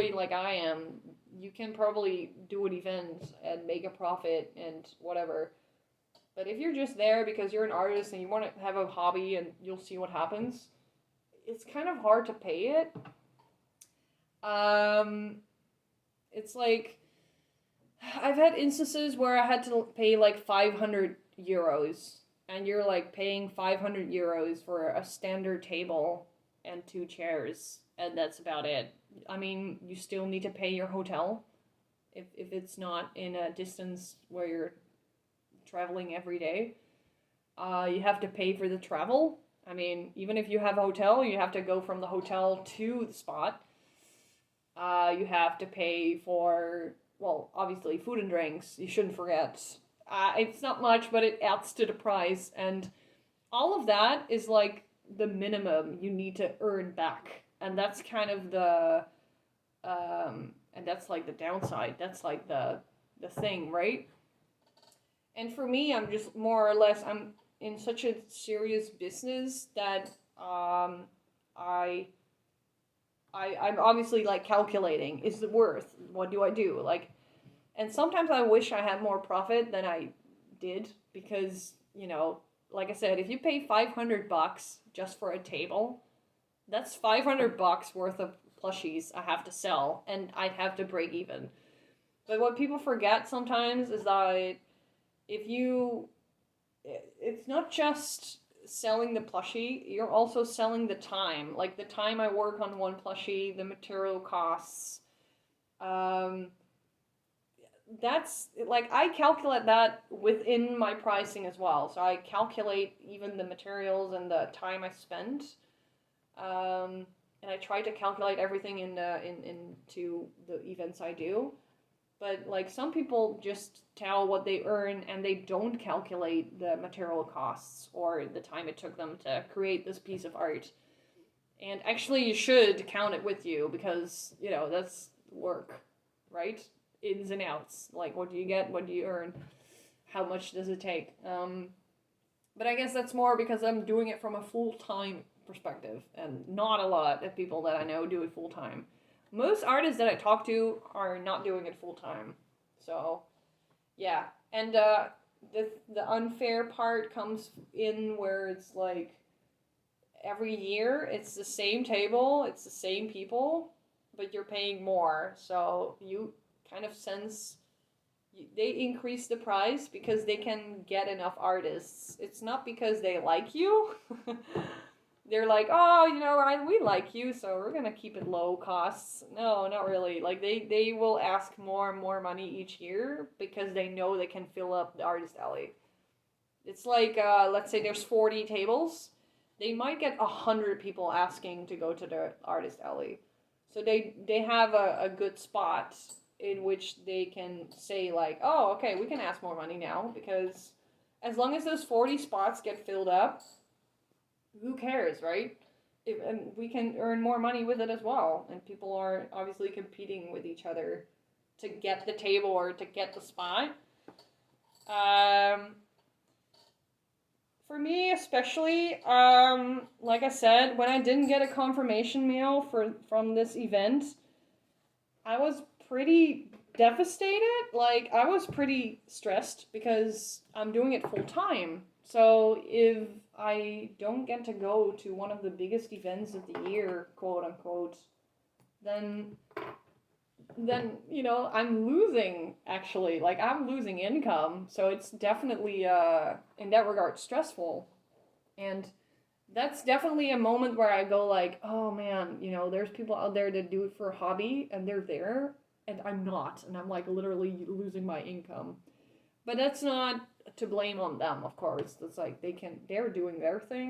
employee like I am, you can probably do an event and make a profit and whatever. But if you're just there because you're an artist and you want to have a hobby and you'll see what happens, it's kind of hard to pay it. It's like, I've had instances where I had to pay like 500 euros, and you're like paying 500 euros for a standard table and 2 chairs, and that's about it. I mean, you still need to pay your hotel if it's not in a distance where you're traveling every day. You have to pay for the travel. I mean, even if you have a hotel, you have to go from the hotel to the spot. You have to pay for, well, obviously food and drinks. You shouldn't forget. It's not much, but it adds to the price. And all of that is like the minimum you need to earn back. And that's kind of the, and that's like the downside. That's like the thing, right? And for me, I'm just more or less, I'm in such a serious business that I'm obviously like calculating, is it worth? What do I do? Like, and sometimes I wish I had more profit than I did because, you know, like I said, if you pay $500 just for a table, that's $500 worth of plushies I have to sell, and I'd have to break even. But what people forget sometimes is that it's not just selling the plushie, you're also selling the time. Like the time I work on one plushie, the material costs. That's, like, I calculate that within my pricing as well. So I calculate even the materials and the time I spend. And I try to calculate everything into the events I do. But, like, some people just tell what they earn and they don't calculate the material costs or the time it took them to create this piece of art. And actually, you should count it with you because, you know, that's work, right? Ins and outs. Like, what do you get? What do you earn? How much does it take? But I guess that's more because I'm doing it from a full-time perspective, and not a lot of people that I know do it full-time. Most artists that I talk to are not doing it full-time. So, yeah. And the unfair part comes in where it's like every year it's the same table, it's the same people, but you're paying more. So you kind of sense they increase the price because they can get enough artists. It's not because they like you. They're like, oh, you know, we like you, so we're going to keep it low costs. No, not really. Like, they will ask more and more money each year because they know they can fill up the artist alley. It's like, let's say there's 40 tables. They might get 100 people asking to go to the artist alley. So they have a good spot in which they can say, like, oh, okay, we can ask more money now, because as long as those 40 spots get filled up, who cares, right? And we can earn more money with it as well. And people are obviously competing with each other to get the table or to get the spot. For me especially, like I said, when I didn't get a confirmation mail from this event, I was pretty devastated. Like, I was pretty stressed because I'm doing it full time. So if I don't get to go to one of the biggest events of the year, quote unquote, then you know, I'm losing, actually. Like, I'm losing income. So it's definitely, in that regard, stressful. And that's definitely a moment where I go like, oh man, you know, there's people out there that do it for a hobby and they're there and I'm not. And I'm like literally losing my income. But that's not to blame on them, of course. It's like they're doing their thing.